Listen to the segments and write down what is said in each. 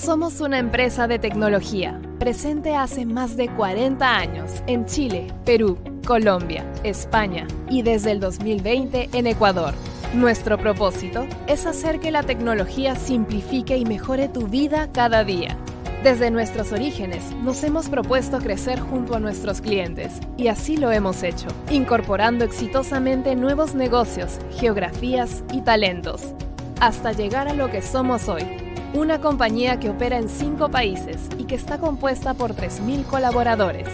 Somos una empresa de tecnología, presente hace más de 40 años en Chile, Perú, Colombia, España y desde el 2020 en Ecuador. Nuestro propósito es hacer que la tecnología simplifique y mejore tu vida cada día. Desde nuestros orígenes nos hemos propuesto crecer junto a nuestros clientes y así lo hemos hecho, incorporando exitosamente nuevos negocios, geografías y talentos, hasta llegar a lo que somos hoy. Una compañía que opera en 5 países y que está compuesta por 3.000 colaboradores.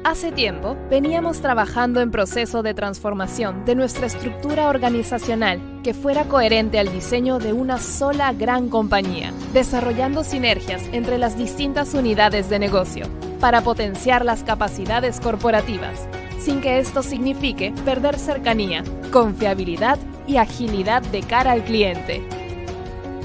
Hace tiempo, veníamos trabajando en proceso de transformación de nuestra estructura organizacional que fuera coherente al diseño de una sola gran compañía, desarrollando sinergias entre las distintas unidades de negocio para potenciar las capacidades corporativas, sin que esto signifique perder cercanía, confiabilidad y agilidad de cara al cliente.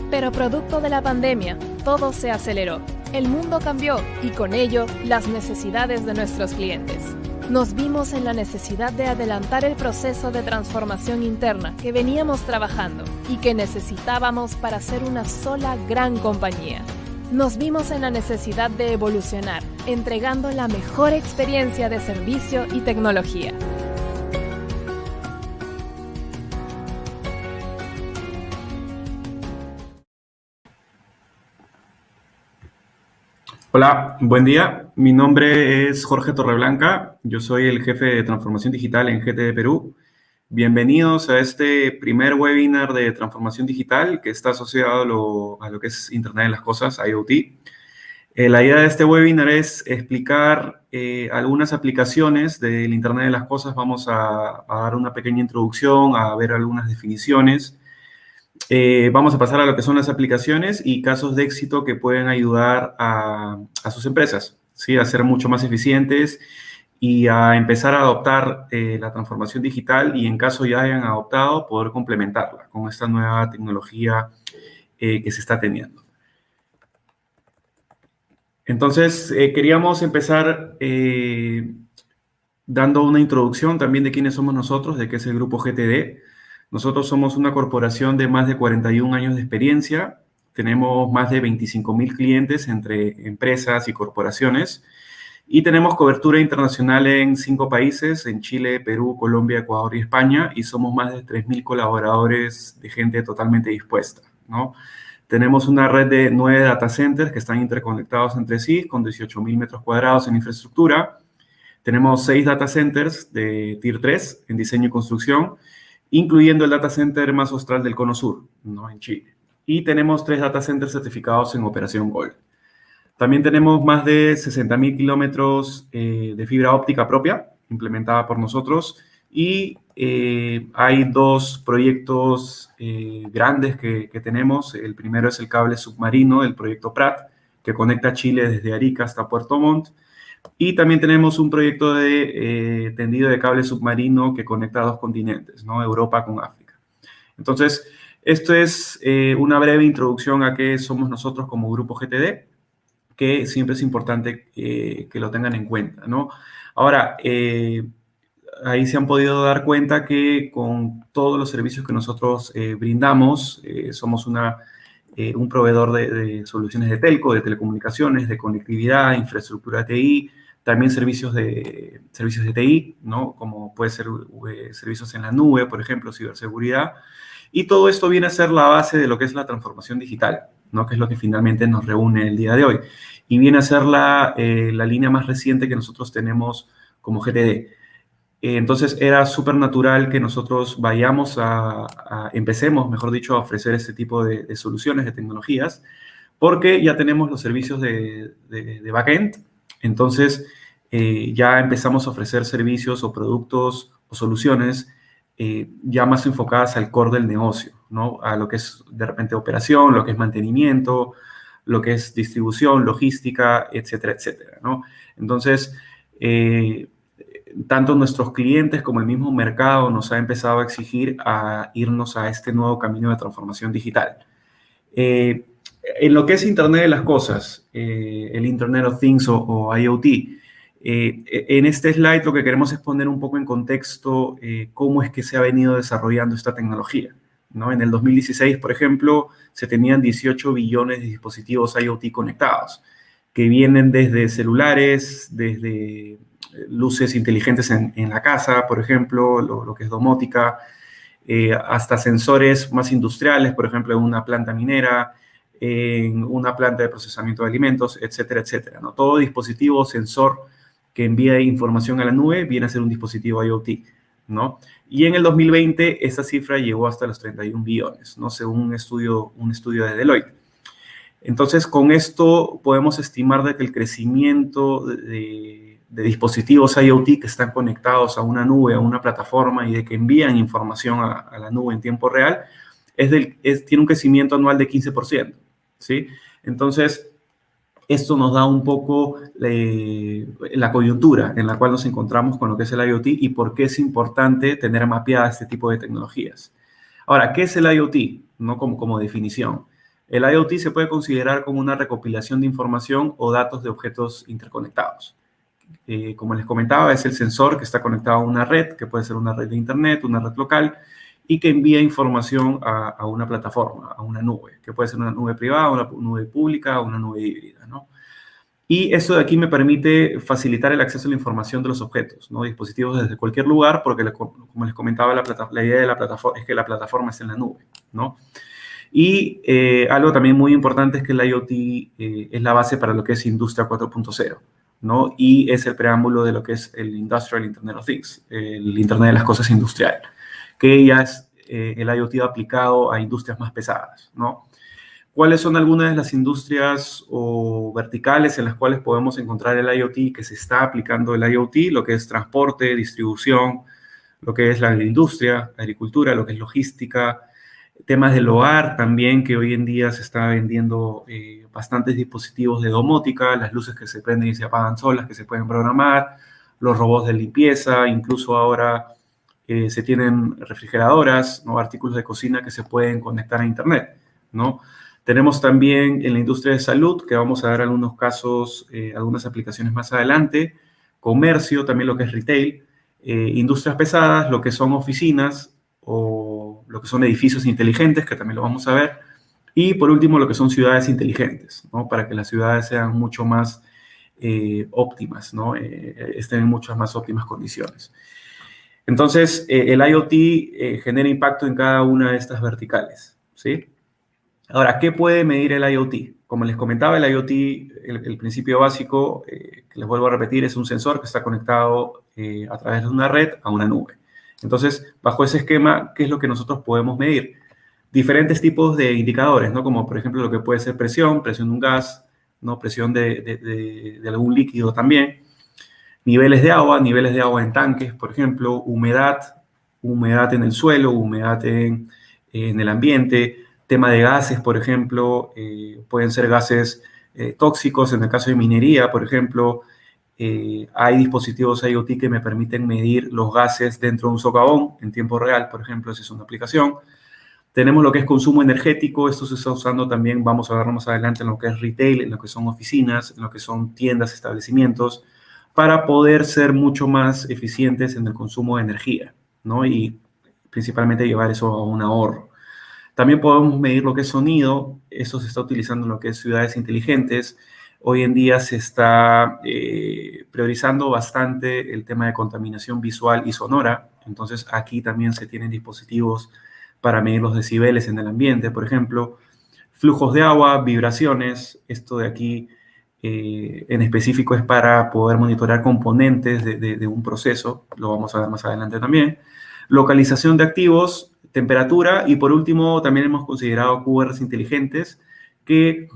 Pero producto de la pandemia, todo se aceleró. El mundo cambió y con ello las necesidades de nuestros clientes. Nos vimos en la necesidad de adelantar el proceso de transformación interna que veníamos trabajando y que necesitábamos para ser una sola gran compañía. Nos vimos en la necesidad de evolucionar, entregando la mejor experiencia de servicio y tecnología. Hola, buen día. Mi nombre es Jorge Torreblanca. Yo soy el jefe de transformación digital en GTD Perú. Bienvenidos a este primer webinar de transformación digital que está asociado a lo que es Internet de las Cosas, IoT. La idea de este webinar es explicar algunas aplicaciones del Internet de las Cosas. Vamos a dar una pequeña introducción, a ver algunas definiciones. Vamos a pasar a lo que son las aplicaciones y casos de éxito que pueden ayudar a sus empresas, ¿sí? A ser mucho más eficientes y a empezar a adoptar la transformación digital y en caso ya hayan adoptado, poder complementarla con esta nueva tecnología que se está teniendo. Entonces, queríamos empezar dando una introducción también de quiénes somos nosotros, de qué es el Grupo GTD. Nosotros somos una corporación de más de 41 años de experiencia. Tenemos más de 25.000 clientes entre empresas y corporaciones. Y tenemos cobertura internacional en 5 países, en Chile, Perú, Colombia, Ecuador y España. Y somos más de 3.000 colaboradores de gente totalmente dispuesta, ¿no? Tenemos una red de 9 data centers que están interconectados entre sí, con 18.000 metros cuadrados en infraestructura. Tenemos 6 data centers de Tier 3 en diseño y construcción, incluyendo el data center más austral del Cono Sur, ¿no? En Chile. Y tenemos 3 data centers certificados en operación Gold. También tenemos más de 60.000 kilómetros de fibra óptica propia, implementada por nosotros, y hay 2 proyectos grandes que tenemos. El primero es el cable submarino, el proyecto Prat, que conecta Chile desde Arica hasta Puerto Montt. Y también tenemos un proyecto de tendido de cable submarino que conecta a 2 continentes, ¿no? Europa con África. Entonces, esto es una breve introducción a qué somos nosotros como Grupo GTD, que siempre es importante que lo tengan en cuenta, ¿no? Ahora, ahí se han podido dar cuenta que con todos los servicios que nosotros brindamos, somos un proveedor de soluciones de telco, de telecomunicaciones, de conectividad, infraestructura TI, también servicios de TI, ¿no? Como puede ser servicios en la nube, por ejemplo, ciberseguridad. Y todo esto viene a ser la base de lo que es la transformación digital, ¿no? Que es lo que finalmente nos reúne el día de hoy. Y viene a ser la línea más reciente que nosotros tenemos como GTD. Entonces era súper natural que nosotros empecemos, mejor dicho, a ofrecer este tipo de soluciones, de tecnologías, porque ya tenemos los servicios de backend. Entonces ya empezamos a ofrecer servicios o productos o soluciones ya más enfocadas al core del negocio, ¿no? A lo que es de repente operación, lo que es mantenimiento, lo que es distribución, logística, etcétera, etcétera, ¿no? Entonces, tanto nuestros clientes como el mismo mercado nos ha empezado a exigir a irnos a este nuevo camino de transformación digital. En lo que es Internet de las Cosas, el Internet of Things o IoT, en este slide lo que queremos es poner un poco en contexto cómo es que se ha venido desarrollando esta tecnología, ¿no? En el 2016, por ejemplo, se tenían 18 billones de dispositivos IoT conectados, que vienen desde celulares, desde luces inteligentes en la casa, por ejemplo, lo que es domótica, hasta sensores más industriales, por ejemplo, en una planta minera, en una planta de procesamiento de alimentos, etcétera, etcétera, ¿no? Todo dispositivo sensor que envía información a la nube viene a ser un dispositivo IoT, ¿no? Y en el 2020 esa cifra llegó hasta los 31 billones, ¿no? Según un estudio de Deloitte. Entonces, con esto podemos estimar de que el crecimiento de dispositivos IoT que están conectados a una nube, a una plataforma y de que envían información a la nube en tiempo real, tiene un crecimiento anual de 15%, ¿sí? Entonces, esto nos da un poco la coyuntura en la cual nos encontramos con lo que es el IoT y por qué es importante tener mapeada este tipo de tecnologías. Ahora, ¿qué es el IoT? No como definición. El IoT se puede considerar como una recopilación de información o datos de objetos interconectados. Como les comentaba, es el sensor que está conectado a una red, que puede ser una red de internet, una red local, y que envía información a una plataforma, a una nube, que puede ser una nube privada, una nube pública, una nube híbrida, ¿no? Y eso de aquí me permite facilitar el acceso a la información de los objetos, ¿no? Dispositivos desde cualquier lugar, porque como les comentaba, la idea de la plataforma es que la plataforma esté en la nube, ¿no? Y algo también muy importante es que el IoT es la base para lo que es Industria 4.0, ¿no? Y es el preámbulo de lo que es el Industrial Internet of Things, el Internet de las Cosas industrial, que ya es el IoT aplicado a industrias más pesadas, ¿no? ¿Cuáles son algunas de las industrias o verticales en las cuales podemos encontrar el IoT que se está aplicando el IoT? Lo que es transporte, distribución, lo que es la industria, agricultura, lo que es logística, temas del hogar también, que hoy en día se está vendiendo bastantes dispositivos de domótica, las luces que se prenden y se apagan solas, que se pueden programar, los robots de limpieza, incluso ahora se tienen refrigeradoras, ¿no? Artículos de cocina que se pueden conectar a Internet, ¿no? Tenemos también en la industria de salud, que vamos a ver algunos casos, algunas aplicaciones más adelante, comercio, también lo que es retail, industrias pesadas, lo que son oficinas o lo que son edificios inteligentes, que también lo vamos a ver, y por último lo que son ciudades inteligentes, ¿no? Para que las ciudades sean mucho más óptimas, ¿no? Estén en muchas más óptimas condiciones. Entonces, el IoT genera impacto en cada una de estas verticales, ¿sí? Ahora, ¿qué puede medir el IoT? Como les comentaba, el IoT, el principio básico, que les vuelvo a repetir, es un sensor que está conectado a través de una red a una nube. Entonces, bajo ese esquema, ¿qué es lo que nosotros podemos medir? Diferentes tipos de indicadores, ¿no? Como, por ejemplo, lo que puede ser presión de un gas, ¿no? Presión de algún líquido también. Niveles de agua en tanques, por ejemplo, humedad en el suelo, humedad en el ambiente, tema de gases, por ejemplo, pueden ser gases tóxicos, en el caso de minería, por ejemplo, hay dispositivos IoT que me permiten medir los gases dentro de un socavón en tiempo real, por ejemplo, esa es una aplicación. Tenemos lo que es consumo energético, esto se está usando también, vamos a verlo más adelante, en lo que es retail, en lo que son oficinas, en lo que son tiendas, establecimientos, para poder ser mucho más eficientes en el consumo de energía, ¿no? Y principalmente llevar eso a un ahorro. También podemos medir lo que es sonido, eso se está utilizando en lo que es ciudades inteligentes. Hoy en día se está priorizando bastante el tema de contaminación visual y sonora, entonces aquí también se tienen dispositivos para medir los decibeles en el ambiente, por ejemplo, flujos de agua, vibraciones, esto de aquí en específico es para poder monitorear componentes de un proceso, lo vamos a ver más adelante también. Localización de activos, temperatura y por último también hemos considerado QRs inteligentes que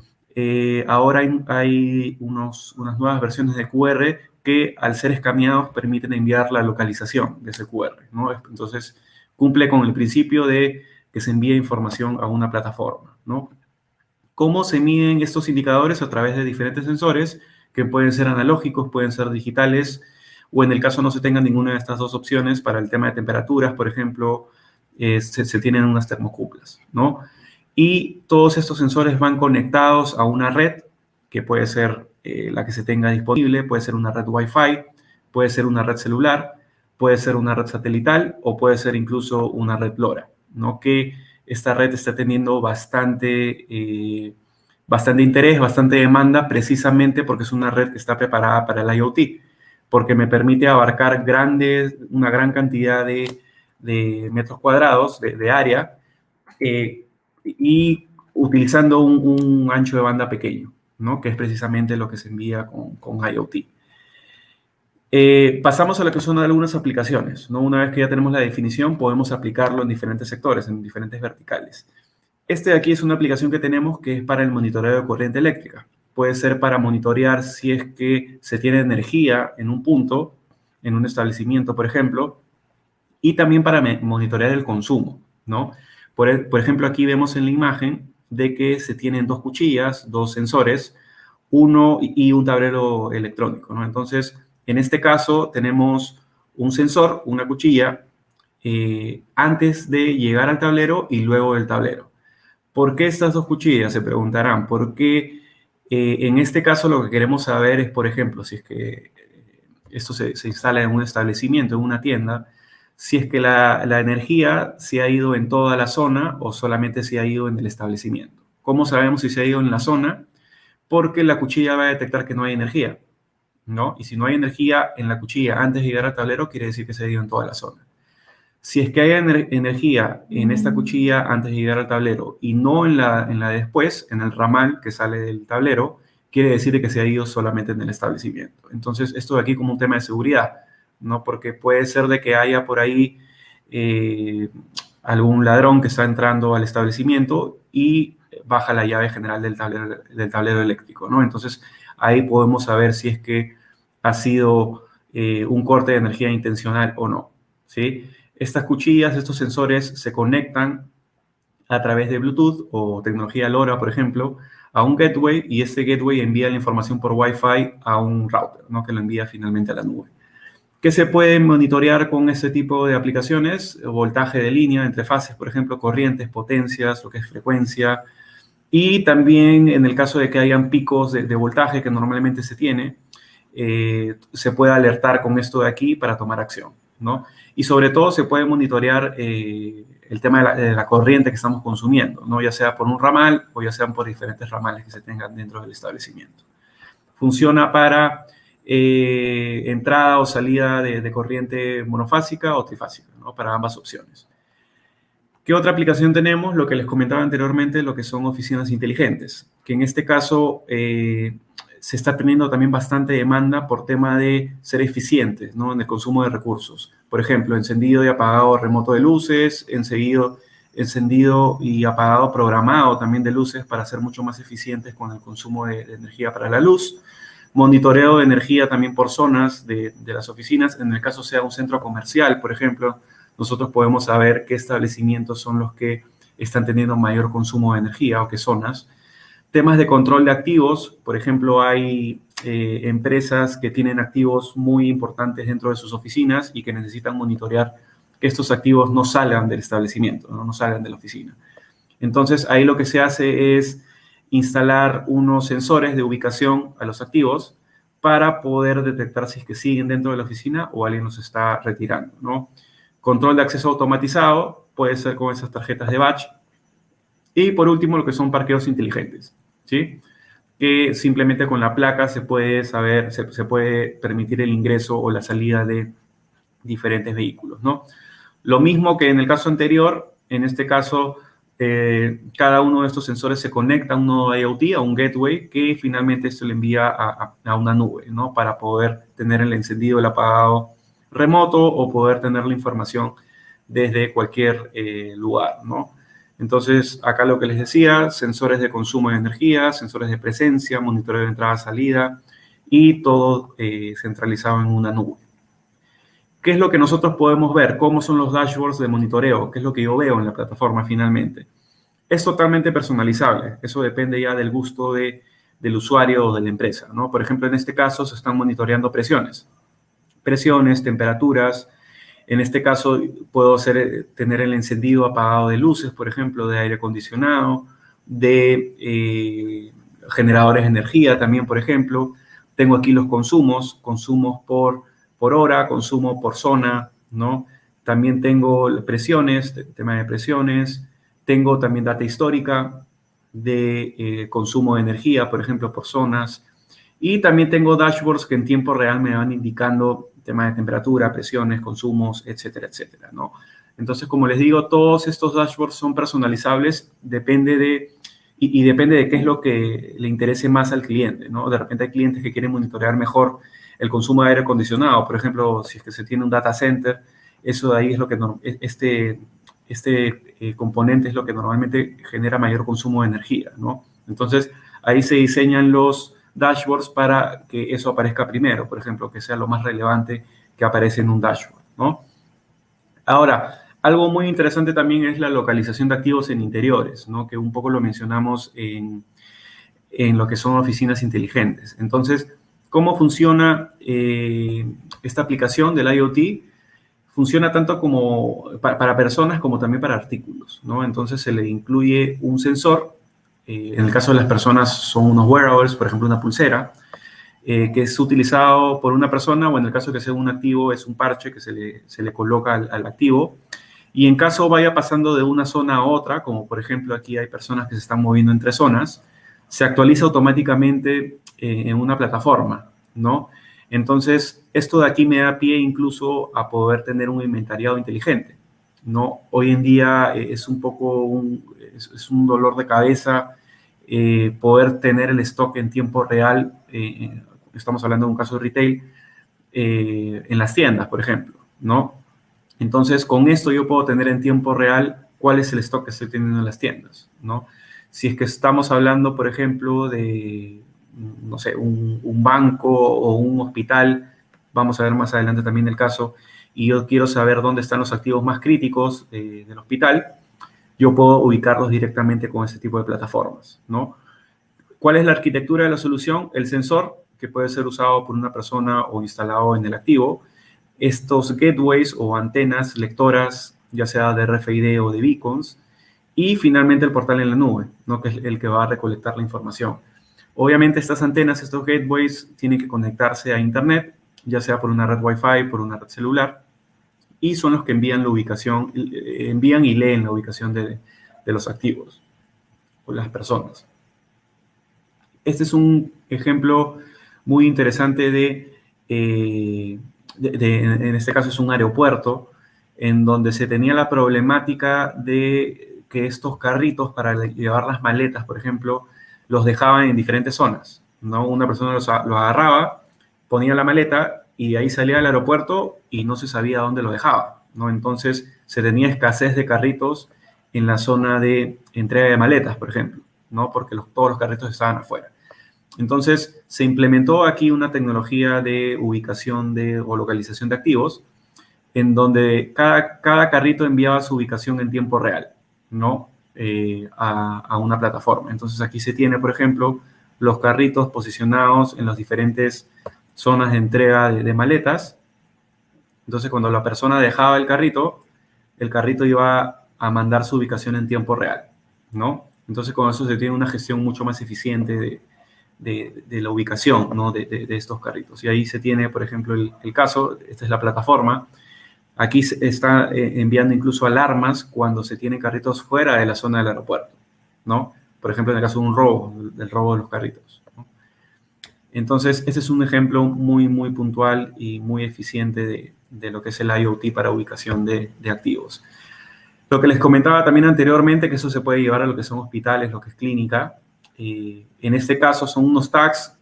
ahora hay unas nuevas versiones de QR que al ser escaneados permiten enviar la localización de ese QR, ¿no? Entonces cumple con el principio de que se envíe información a una plataforma, ¿no? ¿Cómo se miden estos indicadores? A través de diferentes sensores que pueden ser analógicos, pueden ser digitales, o en el caso no se tenga ninguna de estas dos opciones, para el tema de temperaturas, por ejemplo, se tienen unas termocuplas, ¿no? Y todos estos sensores van conectados a una red, que puede ser la que se tenga disponible, puede ser una red Wi-Fi, puede ser una red celular, puede ser una red satelital o puede ser incluso una red LoRa, ¿no? Que esta red está teniendo bastante interés, bastante demanda, precisamente porque es una red que está preparada para el IoT, porque me permite abarcar una gran cantidad de metros cuadrados de área, y utilizando un ancho de banda pequeño, ¿no? Que es precisamente lo que se envía con IoT. Pasamos a lo que son algunas aplicaciones, ¿no? Una vez que ya tenemos la definición, podemos aplicarlo en diferentes sectores, en diferentes verticales. Este de aquí es una aplicación que tenemos que es para el monitoreo de corriente eléctrica. Puede ser para monitorear si es que se tiene energía en un punto, en un establecimiento, por ejemplo, y también para monitorear el consumo, ¿no? Por ejemplo, aquí vemos en la imagen de que se tienen dos cuchillas, dos sensores, uno y un tablero electrónico, ¿no? Entonces, en este caso tenemos un sensor, una cuchilla, antes de llegar al tablero y luego del tablero. ¿Por qué estas dos cuchillas? Se preguntarán. Porque en este caso lo que queremos saber es, por ejemplo, si es que esto se instala en un establecimiento, en una tienda, si es que la energía se ha ido en toda la zona o solamente se ha ido en el establecimiento. ¿Cómo sabemos si se ha ido en la zona? Porque la cuchilla va a detectar que no hay energía, ¿no? Y si no hay energía en la cuchilla antes de llegar al tablero, quiere decir que se ha ido en toda la zona. Si es que hay energía en esta cuchilla antes de llegar al tablero y no en la de después, en el ramal que sale del tablero, quiere decir que se ha ido solamente en el establecimiento. Entonces, esto de aquí como un tema de seguridad, ¿no? Porque puede ser de que haya por ahí algún ladrón que está entrando al establecimiento y baja la llave general del tablero eléctrico, ¿no? Entonces, ahí podemos saber si es que ha sido un corte de energía intencional o no, ¿sí? Estas cuchillas, estos sensores se conectan a través de Bluetooth o tecnología LoRa, por ejemplo, a un gateway, y este gateway envía la información por Wi-Fi a un router, ¿no? Que lo envía finalmente a la nube. ¿Qué se puede monitorear con este tipo de aplicaciones? Voltaje de línea entre fases, por ejemplo, corrientes, potencias, lo que es frecuencia, y también en el caso de que hayan picos de voltaje que normalmente se tiene, se puede alertar con esto de aquí para tomar acción, ¿no? Y sobre todo se puede monitorear el tema de la corriente que estamos consumiendo, ¿no? Ya sea por un ramal o ya sean por diferentes ramales que se tengan dentro del establecimiento. Funciona para entrada o salida de corriente monofásica o trifásica, ¿no? Para ambas opciones. ¿Qué otra aplicación tenemos? Lo que les comentaba anteriormente, lo que son oficinas inteligentes, que en este caso se está teniendo también bastante demanda por tema de ser eficientes, ¿no? En el consumo de recursos. Por ejemplo, encendido y apagado remoto de luces, encendido y apagado programado también de luces para ser mucho más eficientes con el consumo de energía para la luz. Monitoreo de energía también por zonas de las oficinas. En el caso sea un centro comercial, por ejemplo, nosotros podemos saber qué establecimientos son los que están teniendo mayor consumo de energía o qué zonas. Temas de control de activos, por ejemplo, hay empresas que tienen activos muy importantes dentro de sus oficinas y que necesitan monitorear que estos activos no salgan del establecimiento, no salgan de la oficina. Entonces, ahí lo que se hace es instalar unos sensores de ubicación a los activos para poder detectar si es que siguen dentro de la oficina o alguien los está retirando, ¿no? Control de acceso automatizado, puede ser con esas tarjetas de batch. Y por último, lo que son parqueos inteligentes, ¿sí? Que simplemente con la placa se puede saber, se puede permitir el ingreso o la salida de diferentes vehículos, ¿no? Lo mismo que en el caso anterior, en este caso, cada uno de estos sensores se conecta a un nodo IoT, a un gateway, que finalmente esto le envía a una nube, ¿no? Para poder tener el encendido, el apagado remoto o poder tener la información desde cualquier lugar, ¿no? Entonces, acá lo que les decía, sensores de consumo de energía, sensores de presencia, monitoreo de entrada-salida y todo centralizado en una nube. ¿Qué es lo que nosotros podemos ver? ¿Cómo son los dashboards de monitoreo? ¿Qué es lo que yo veo en la plataforma finalmente? Es totalmente personalizable. Eso depende ya del gusto del usuario o de la empresa, ¿no? Por ejemplo, en este caso se están monitoreando presiones, temperaturas. En este caso puedo tener el encendido apagado de luces, por ejemplo, de aire acondicionado, de generadores de energía también, por ejemplo. Tengo aquí los consumos por hora, consumo por zona, ¿no? También tengo presiones, tema de presiones. Tengo también data histórica de consumo de energía, por ejemplo, por zonas. Y también tengo dashboards que en tiempo real me van indicando temas de temperatura, presiones, consumos, etcétera, etcétera, ¿no? Entonces, como les digo, todos estos dashboards son personalizables, depende de qué es lo que le interese más al cliente, ¿no? De repente hay clientes que quieren monitorear mejor el consumo de aire acondicionado. Por ejemplo, si es que se tiene un data center, eso de ahí es lo que componente es lo que normalmente genera mayor consumo de energía, ¿no? Entonces, ahí se diseñan los dashboards para que eso aparezca primero, por ejemplo, que sea lo más relevante que aparece en un dashboard, ¿no? Ahora, algo muy interesante también es la localización de activos en interiores, ¿no? Que un poco lo mencionamos en lo que son oficinas inteligentes. Entonces, ¿cómo funciona esta aplicación del IoT? Funciona tanto como para personas como también para artículos, ¿no? Entonces se le incluye un sensor, en el caso de las personas son unos wearables, por ejemplo una pulsera, que es utilizado por una persona, o en el caso de que sea un activo es un parche que se le coloca al activo, y en caso vaya pasando de una zona a otra, como por ejemplo aquí hay personas que se están moviendo entre zonas, se actualiza automáticamente en una plataforma, ¿no? Entonces, esto de aquí me da pie incluso a poder tener un inventariado inteligente, ¿no? Hoy en día es un poco es un dolor de cabeza poder tener el stock en tiempo real, estamos hablando de un caso de retail, en las tiendas, por ejemplo, ¿no? Entonces, con esto yo puedo tener en tiempo real cuál es el stock que estoy teniendo en las tiendas, ¿no? Si es que estamos hablando, por ejemplo, de, no sé, un banco o un hospital, vamos a ver más adelante también el caso, y yo quiero saber dónde están los activos más críticos del hospital, yo puedo ubicarlos directamente con este tipo de plataformas, ¿no? ¿Cuál es la arquitectura de la solución? El sensor, que puede ser usado por una persona o instalado en el activo, estos gateways o antenas lectoras, ya sea de RFID o de beacons, y finalmente el portal en la nube, ¿no? Que es el que va a recolectar la información. Obviamente estas antenas, estos gateways, tienen que conectarse a Internet, ya sea por una red Wi-Fi, por una red celular, y son los que envían la ubicación, envían y leen la ubicación de los activos o las personas. Este es un ejemplo muy interesante en este caso es un aeropuerto, en donde se tenía la problemática de que estos carritos para llevar las maletas, por ejemplo, los dejaban en diferentes zonas, ¿no? Una persona lo agarraba, ponía la maleta y ahí salía al aeropuerto y no se sabía dónde lo dejaba, ¿no? Entonces se tenía escasez de carritos en la zona de entrega de maletas, por ejemplo, ¿no? Porque todos los carritos estaban afuera. Entonces, se implementó aquí una tecnología de ubicación o localización de activos, en donde cada carrito enviaba su ubicación en tiempo real, ¿no? A una plataforma. Entonces, aquí se tiene, por ejemplo, los carritos posicionados en las diferentes zonas de entrega de maletas. Entonces, cuando la persona dejaba el carrito iba a mandar su ubicación en tiempo real, ¿no? Entonces, con eso se tiene una gestión mucho más eficiente de la ubicación, ¿no? de estos carritos. Y ahí se tiene, por ejemplo, el caso, esta es la plataforma. Aquí se está enviando incluso alarmas cuando se tienen carritos fuera de la zona del aeropuerto, ¿no? Por ejemplo, en el caso de un robo, del robo de los carritos, ¿no? Entonces, este es un ejemplo muy, muy puntual y muy eficiente de lo que es el IoT para ubicación de activos. Lo que les comentaba también anteriormente, que eso se puede llevar a lo que son hospitales, lo que es clínica. En este caso son unos tags,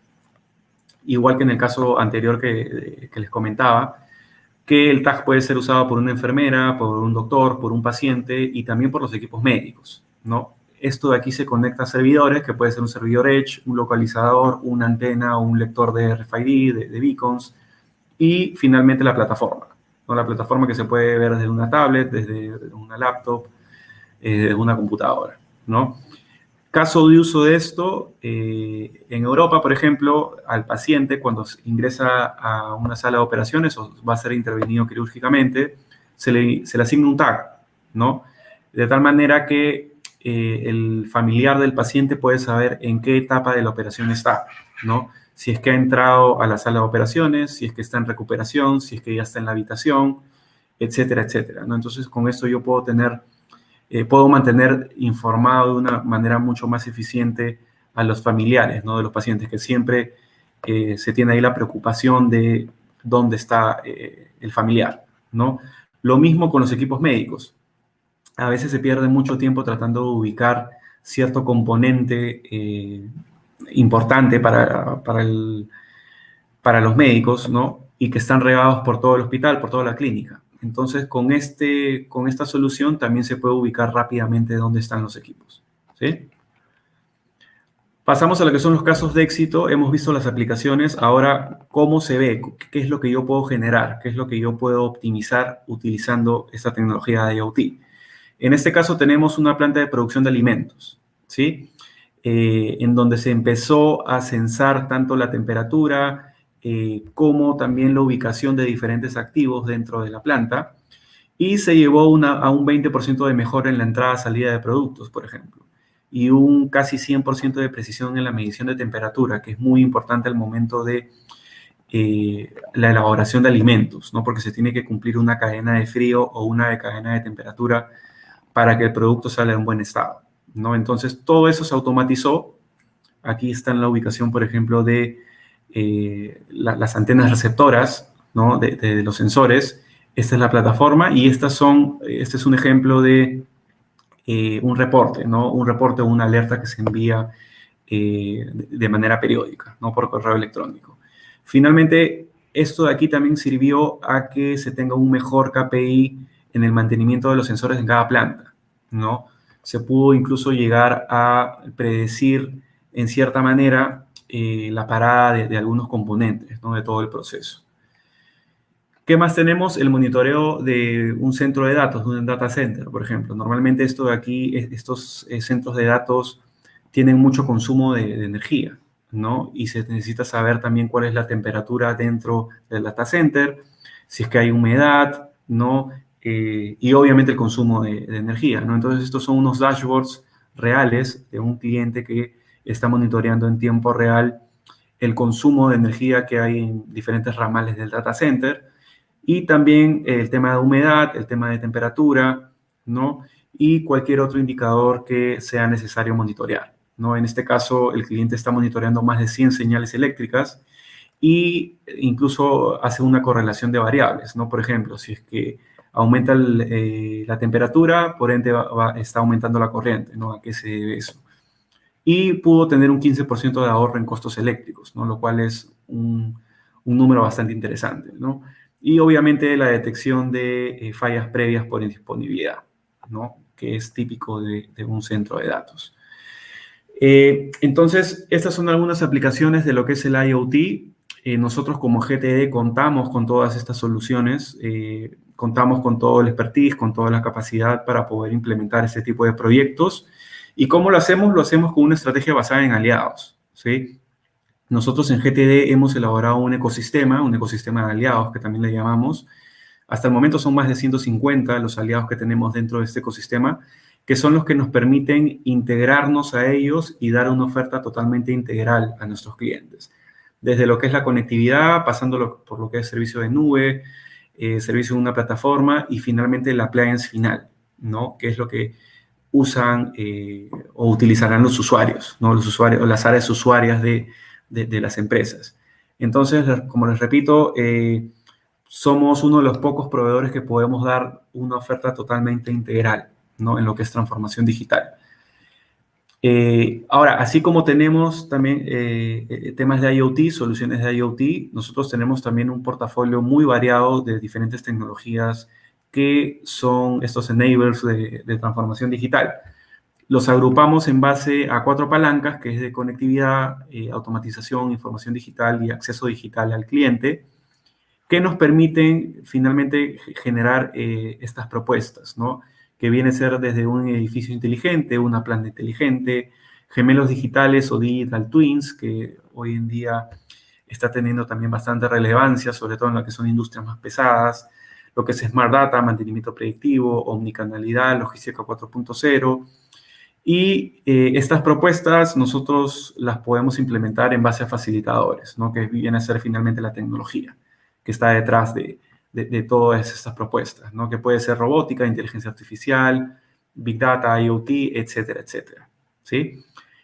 igual que en el caso anterior que les comentaba, que el tag puede ser usado por una enfermera, por un doctor, por un paciente y también por los equipos médicos, ¿no? Esto de aquí se conecta a servidores, que puede ser un servidor Edge, un localizador, una antena o un lector de RFID, de beacons, y finalmente la plataforma, ¿no? La plataforma que se puede ver desde una tablet, desde una laptop, desde una computadora, ¿no? Caso de uso de esto, en Europa, por ejemplo, al paciente cuando ingresa a una sala de operaciones o va a ser intervenido quirúrgicamente, se le asigna un tag, ¿no? De tal manera que el familiar del paciente puede saber en qué etapa de la operación está, ¿no? Si es que ha entrado a la sala de operaciones, si es que está en recuperación, si es que ya está en la habitación, etcétera, etcétera, ¿no? Entonces, con esto yo puedo tener puedo mantener informado de una manera mucho más eficiente a los familiares, ¿no? De los pacientes, que siempre se tiene ahí la preocupación de dónde está el familiar, ¿no? Lo mismo con los equipos médicos. A veces se pierde mucho tiempo tratando de ubicar cierto componente importante para los médicos, ¿no? Y que están regados por todo el hospital, por toda la clínica. Entonces, con esta solución también se puede ubicar rápidamente dónde están los equipos, ¿sí? Pasamos a lo que son los casos de éxito. Hemos visto las aplicaciones. Ahora, ¿cómo se ve? ¿Qué es lo que yo puedo generar? ¿Qué es lo que yo puedo optimizar utilizando esta tecnología de IoT? En este caso tenemos una planta de producción de alimentos, ¿sí? En donde se empezó a censar tanto la temperatura como también la ubicación de diferentes activos dentro de la planta, y se llevó a un 20% de mejora en la entrada-salida de productos, por ejemplo, y un casi 100% de precisión en la medición de temperatura, que es muy importante al momento de la elaboración de alimentos, ¿no? Porque se tiene que cumplir una cadena de frío o una cadena de temperatura para que el producto salga en buen estado, ¿no? Entonces, todo eso se automatizó. Aquí está en la ubicación, por ejemplo, de las antenas receptoras, ¿no? de los sensores. Esta es la plataforma y este es un ejemplo de un reporte, ¿no? Un reporte o una alerta que se envía de manera periódica, ¿no? Por correo electrónico. Finalmente, esto de aquí también sirvió a que se tenga un mejor KPI en el mantenimiento de los sensores en cada planta, ¿no? Se pudo incluso llegar a predecir, en cierta manera, la parada de algunos componentes, ¿no? De todo el proceso. ¿Qué más tenemos? El monitoreo de un centro de datos, de un data center, por ejemplo. Normalmente esto de aquí, estos centros de datos tienen mucho consumo de energía, ¿no? Y se necesita saber también cuál es la temperatura dentro del data center, si es que hay humedad, ¿no? Y obviamente el consumo de energía, ¿no? Entonces estos son unos dashboards reales de un cliente que está monitoreando en tiempo real el consumo de energía que hay en diferentes ramales del data center, y también el tema de humedad, el tema de temperatura, ¿no? Y cualquier otro indicador que sea necesario monitorear, ¿no? En este caso, el cliente está monitoreando más de 100 señales eléctricas e incluso hace una correlación de variables, ¿no? Por ejemplo, si es que aumenta la temperatura, por ende está aumentando la corriente, ¿no? ¿A qué se debe eso? Y pudo tener un 15% de ahorro en costos eléctricos, ¿no? Lo cual es un número bastante interesante, ¿no? Y obviamente la detección de fallas previas por indisponibilidad, ¿no? Que es típico de un centro de datos. Entonces, estas son algunas aplicaciones de lo que es el IoT. Nosotros como GTD contamos con todas estas soluciones, contamos con todo el expertise, con toda la capacidad para poder implementar este tipo de proyectos. ¿Y cómo lo hacemos? Lo hacemos con una estrategia basada en aliados, ¿sí? Nosotros en GTD hemos elaborado un ecosistema de aliados que también le llamamos. Hasta el momento son más de 150 los aliados que tenemos dentro de este ecosistema, que son los que nos permiten integrarnos a ellos y dar una oferta totalmente integral a nuestros clientes. Desde lo que es la conectividad, pasando por lo que es servicio de nube, servicio de una plataforma y finalmente el appliance final, ¿no? Que es lo que usan o utilizarán los usuarios, ¿no? Los usuarios o las áreas usuarias de las empresas. Entonces, como les repito, somos uno de los pocos proveedores que podemos dar una oferta totalmente integral, ¿no? En lo que es transformación digital. Ahora, así como tenemos también temas de IoT, soluciones de IoT, nosotros tenemos también un portafolio muy variado de diferentes tecnologías que son estos enablers de transformación digital. Los agrupamos en base a 4 palancas, que es de conectividad, automatización, información digital y acceso digital al cliente, que nos permiten finalmente generar estas propuestas, ¿no? Que viene a ser desde un edificio inteligente, una planta inteligente, gemelos digitales o digital twins, que hoy en día está teniendo también bastante relevancia, sobre todo en lo que son industrias más pesadas, lo que es Smart Data, mantenimiento predictivo, omnicanalidad, logística 4.0. Y estas propuestas nosotros las podemos implementar en base a facilitadores, ¿no? Que viene a ser finalmente la tecnología que está detrás de todas estas propuestas, ¿no? Que puede ser robótica, inteligencia artificial, Big Data, IoT, etcétera, etcétera. ¿Sí?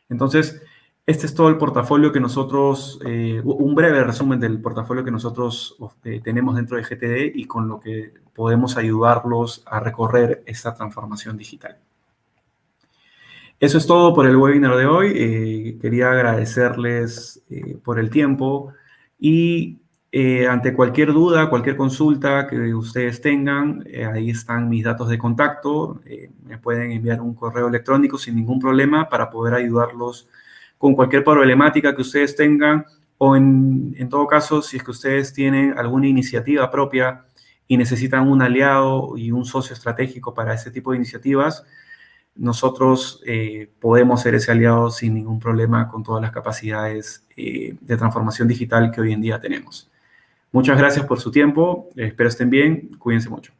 Entonces, este es todo el portafolio que nosotros, un breve resumen del portafolio que nosotros tenemos dentro de GTD y con lo que podemos ayudarlos a recorrer esta transformación digital. Eso es todo por el webinar de hoy. Quería agradecerles por el tiempo y ante cualquier duda, cualquier consulta que ustedes tengan, ahí están mis datos de contacto. Me pueden enviar un correo electrónico sin ningún problema para poder ayudarlos con cualquier problemática que ustedes tengan o en todo caso, si es que ustedes tienen alguna iniciativa propia y necesitan un aliado y un socio estratégico para ese tipo de iniciativas, nosotros podemos ser ese aliado sin ningún problema con todas las capacidades de transformación digital que hoy en día tenemos. Muchas gracias por su tiempo. Espero estén bien. Cuídense mucho.